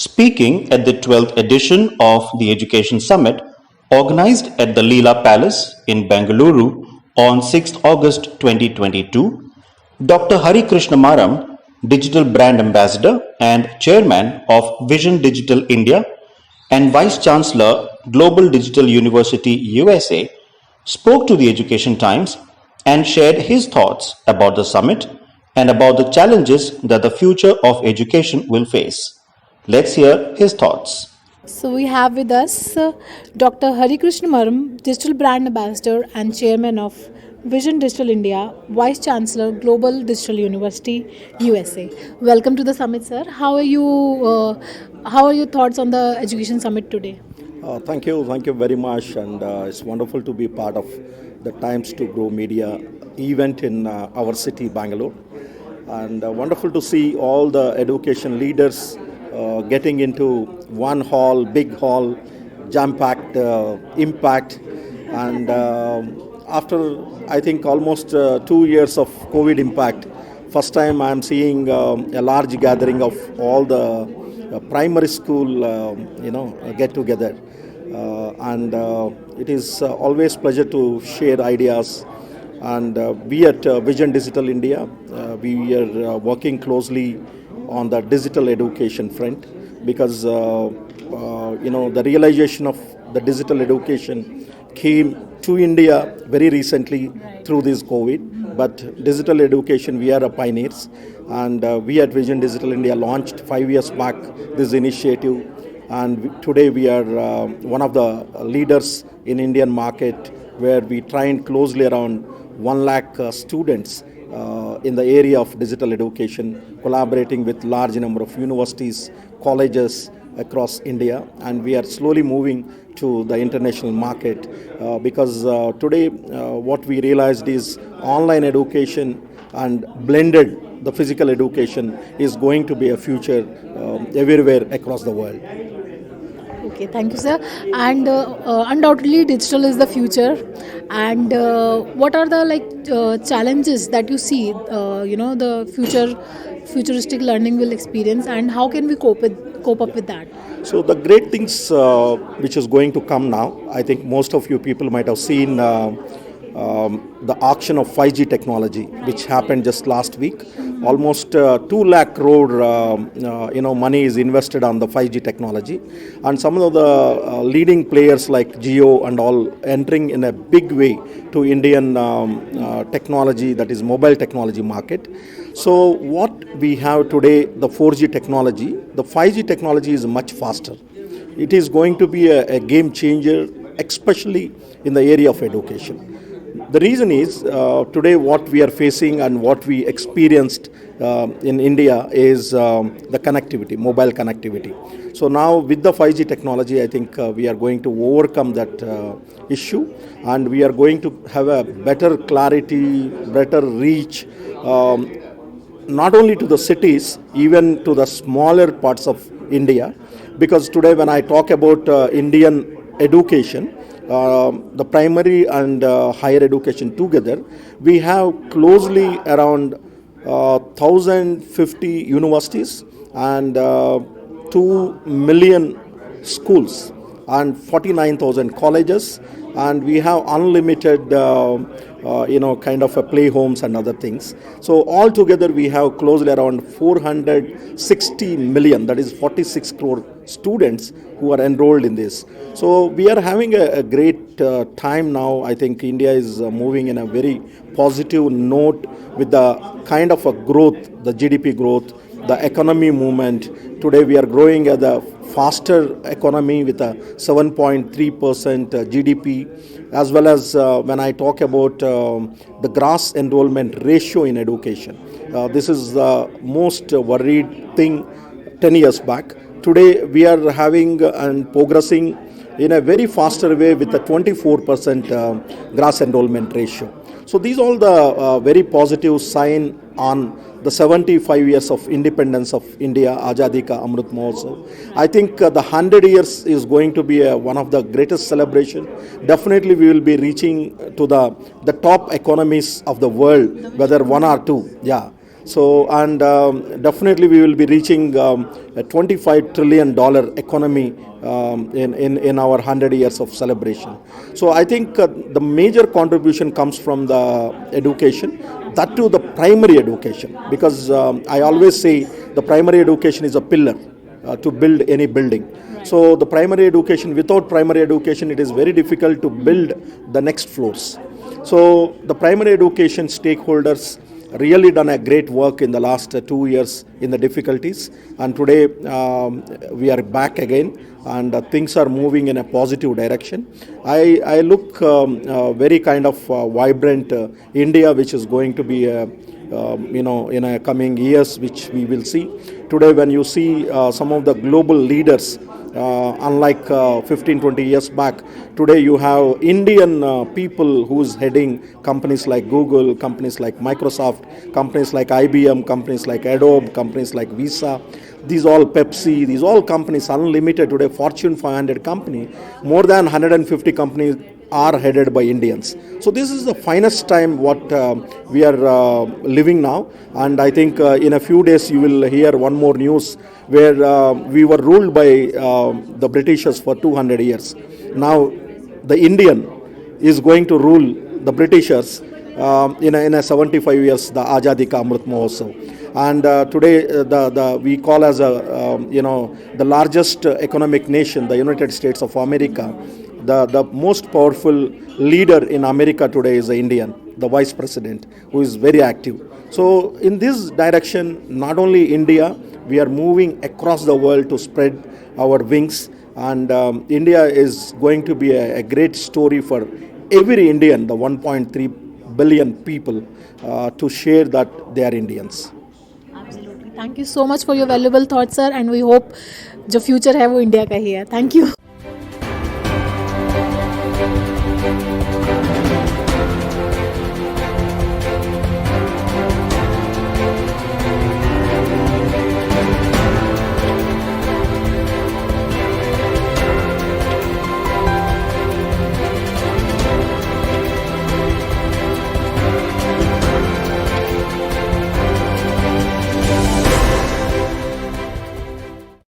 Speaking at the 12th edition of the Education Summit, organized at the Leela Palace in Bengaluru on 6th August 2022, Dr. Krishna Maram, Digital Brand Ambassador and Chairman of Vision Digital India and Vice Chancellor, Global Digital University USA, spoke to the Education Times and shared his thoughts about the summit and about the challenges that the future of education will face. Let's hear his thoughts. So we have with us Dr. Krishna Maram, Digital Brand Ambassador and Chairman of Vision Digital India, Vice Chancellor, Global Digital University, USA. Welcome to the summit, sir. How are you? How are your thoughts on the Education Summit today? Thank you very much, and it's wonderful to be part of the Times to Grow Media event in our city, Bangalore, and wonderful to see all the education leaders getting into one hall, big hall, jam-packed, impact, and after I think almost 2 years of COVID impact, first time I'm seeing a large gathering of all the primary school, get together, and it is always pleasure to share ideas. And we at Vision Digital India, we are working closely on the digital education front because the realization of the digital education came to India very recently through this COVID. But digital education, we are a pioneers, and we at Vision Digital India launched 5 years back this initiative, and today we are one of the leaders in Indian market, where we train closely around 1 lakh students in the area of digital education, collaborating with large number of universities, colleges across India, and we are slowly moving to the international market because today what we realized is online education and blended the physical education is going to be a future everywhere across the world. Okay, thank you, sir. And undoubtedly, digital is the future. And what are the challenges that you see? The futuristic learning will experience, and how can we cope up with that? So the great things which is going to come now, I think most of you people might have seen the auction of 5G technology, which happened just last week. Almost 2 lakh crore money is invested on the 5G technology, and some of the leading players like Jio and all entering in a big way to Indian technology, that is mobile technology market. So what we have today, the 4G technology, the 5G technology is much faster. It is going to be a game changer, especially in the area of education. The reason is today what we are facing and what we experienced in India is the connectivity, mobile connectivity. So now with the 5G technology, I think we are going to overcome that issue, and we are going to have a better clarity, better reach, not only to the cities, even to the smaller parts of India. Because today when I talk about Indian education, the primary and higher education together, we have closely around 1,050 universities and 2 million schools and 49,000 colleges, and we have unlimited kind of a play homes and other things. So altogether we have closely around 460 million, that is 46 crore students who are enrolled in this. So we are having a great time now. I think India is moving in a very positive note with the kind of a growth, the GDP growth, the economy movement. Today we are growing at a faster economy with a 7.3% GDP, as well as when I talk about the gross enrollment ratio in education. This is the most worried thing 10 years back. Today we are having and progressing in a very faster way with a 24% gross enrollment ratio. So these all the very positive sign on the 75 years of independence of India, Azadi Ka Amrit Mahotsav. I think the 100 years is going to be one of the greatest celebration. Definitely we will be reaching to the top economies of the world, whether one or two. Yeah. So, and definitely we will be reaching a $25 trillion economy in our 100 years of celebration. So, I think the major contribution comes from the education, that too the primary education, because I always say the primary education is a pillar to build any building. So, the primary education, without primary education, it is very difficult to build the next floors. So, the primary education stakeholders really done a great work in the last 2 years in the difficulties, and today we are back again, and things are moving in a positive direction. I look very kind of vibrant India, which is going to be in a coming years, which we will see. Today, when you see some of the global leaders, unlike 15-20 years back, today you have Indian people who's heading companies like Google, companies like Microsoft, companies like IBM, companies like Adobe, companies like Visa. These all Pepsi, these all companies, Unlimited today, Fortune 500 company, more than 150 companies are headed by Indians. So this is the finest time what we are living now, and I think in a few days you will hear one more news where we were ruled by the Britishers for 200 years. Now the Indian is going to rule the Britishers in a 75 years, the Azadi Ka Amrit Mahotsav. And today we call as the largest economic nation, the United States of America. The most powerful leader in America today is the Indian, the vice president, who is very active. So in this direction, not only India, we are moving across the world to spread our wings, and India is going to be a great story for every Indian, the 1.3 billion people, to share that they are Indians. Absolutely. Thank you so much for your valuable thoughts, sir, and we hope जो future है वो India का ही है. Thank you.